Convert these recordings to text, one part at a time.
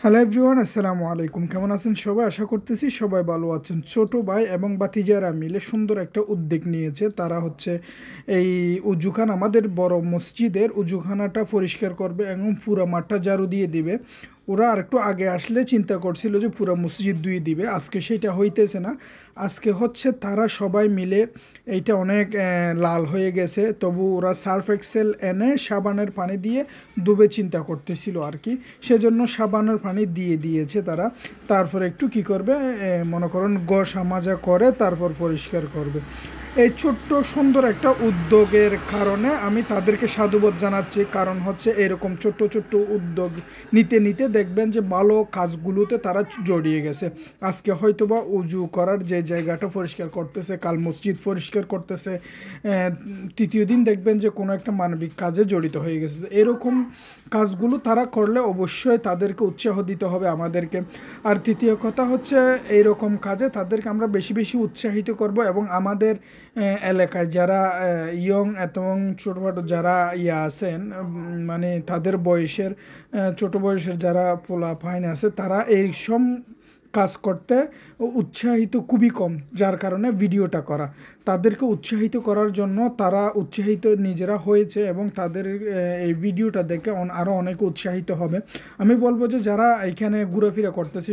Hello everyone, আসসালামু আলাইকুম। কেমন আছেন সবাই? আশা করতেছি সবাই ভালো আছেন। ছোট ভাই এবং ভাতিজারা মিলে সুন্দর একটা উদ্যোগ নিয়েছে। তারা হচ্ছে এই উজুখানা, আমাদের বড় মসজিদের উজুখানাটা পরিষ্কার করবে এবং পুরো মাঠটা ঝাড়ু দিয়ে দিবে। ওরা আর একটু আগে আসলে চিন্তা করছিল যে পুরো মসজিদ ধুয়ে দিবে, আজকে সেটা হইতেছে না। আজকে হচ্ছে তারা সবাই মিলে, এইটা অনেক লাল হয়ে গেছে, তবু ওরা সার্ফ এক্সেল এনে সাবানের পানি দিয়ে ডুবে চিন্তা করতেছিল আর কি। সেজন্য সাবানের পানি দিয়ে দিয়েছে তারা। তারপর একটু কি করবে, মনে করুন ঘষা মাজা করে তারপর পরিষ্কার করবে। এই ছোট্ট সুন্দর একটা উদ্যোগের কারণে আমি তাদেরকে সাধুবাদ জানাচ্ছি। কারণ হচ্ছে এরকম ছোট্ট ছোট্ট উদ্যোগ নিতে নিতে দেখবেন যে ভালো কাজগুলোতে তারা জড়িয়ে গেছে। আজকে হয়তোবা উজু করার যে জায়গাটা পরিষ্কার করতেছে, কাল মসজিদ পরিষ্কার করতেছে, তৃতীয় দিন দেখবেন যে কোনো একটা মানবিক কাজে জড়িত হয়ে গেছে। এরকম কাজগুলো তারা করলে অবশ্যই তাদেরকে উৎসাহ দিতে হবে আমাদেরকে। আর তৃতীয় কথা হচ্ছে, এইরকম কাজে তাদেরকে আমরা বেশি বেশি উৎসাহিত করব এবং আমাদের এলাকায় যারা ইয়ং এবং ছোটোখাটো যারা আছেন, মানে তাদের বয়সের ছোটো বয়সের যারা পোলাপাইন আছে, তারা এই সব কাজ করতে উৎসাহিত খুবই কম, যার কারণে ভিডিওটা করা। তাদেরকে উৎসাহিত করার জন্য তারা উৎসাহিত নিজেরা হয়েছে এবং তাদের এই ভিডিওটা দেখে আরও অনেক উৎসাহিত হবে। আমি বলবো যে যারা এখানে ঘোরাফেরা করতেছে,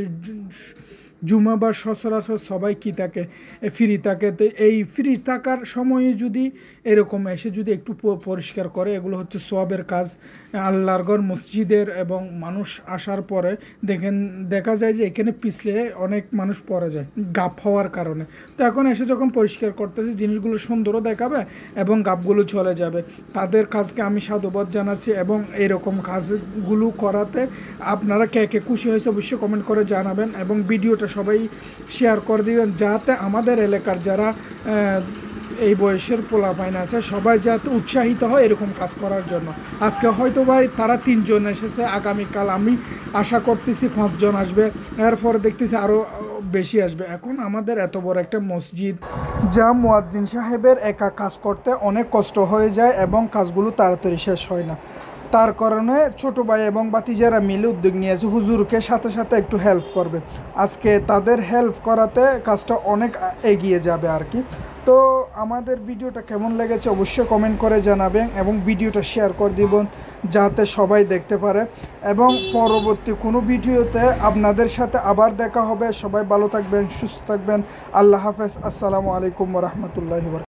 জুমা বা সচরাচর সবাই কি থাকে, ফ্রি থাকে, তো এই ফ্রি থাকার সময়ে যদি এরকম এসে যদি একটু পরিষ্কার করে, এগুলো হচ্ছে সওয়াবের কাজ। আল্লাহর ঘর মসজিদের, এবং মানুষ আসার পরে দেখা যায় যে এখানে পিছলে অনেক মানুষ পড়ে যায় গাপ হওয়ার কারণে। তো এখন এসে যখন পরিষ্কার করতেছে, জিনিসগুলো সুন্দরও দেখাবে এবং গাপগুলো চলে যাবে। তাদের কাজকে আমি সাধুবাদ জানাচ্ছি এবং এরকম কাজগুলো করাতে আপনারা কে কে খুশি হয়েছে অবশ্যই কমেন্ট করে জানাবেন এবং ভিডিওটা সবাই শেয়ার করে দিবেন, যাতে আমাদের এলাকার যারা এই বয়সের পোলাপাইন আছে সবাই যাতে উৎসাহিত হয় এরকম কাজ করার জন্য। আজকে হয়তো ভাই তারা 3 জন এসেছে, আগামীকাল আমি আশা করতেছি 5 জন আসবে, এরপরে দেখতেছি আরও বেশি আসবে। এখন আমাদের এত বড় একটা মসজিদ, যা মুয়াজ্জিন সাহেবের একা কাজ করতে অনেক কষ্ট হয়ে যায় এবং কাজগুলো তাড়াতাড়ি শেষ হয় না। তার কারণে ছোটো ভাই এবং ভাতিজারা মিলে উদ্যোগ নিয়েছে হুজুরকে সাথে সাথে একটু হেল্প করবে। আজকে তাদের হেল্প করাতে কাজটা অনেক এগিয়ে যাবে আর কি। তো আমাদের ভিডিওটা কেমন লেগেছে অবশ্যই কমেন্ট করে জানাবেন এবং ভিডিওটা শেয়ার করে দিবেন যাতে সবাই দেখতে পারে। এবং পরবর্তী কোনো ভিডিওতে আপনাদের সাথে আবার দেখা হবে। সবাই ভালো থাকবেন, সুস্থ থাকবেন। আল্লাহ হাফেজ। আসসালামু আলাইকুম ওয়া রাহমাতুল্লাহি ওয়া বারাকাতুহু।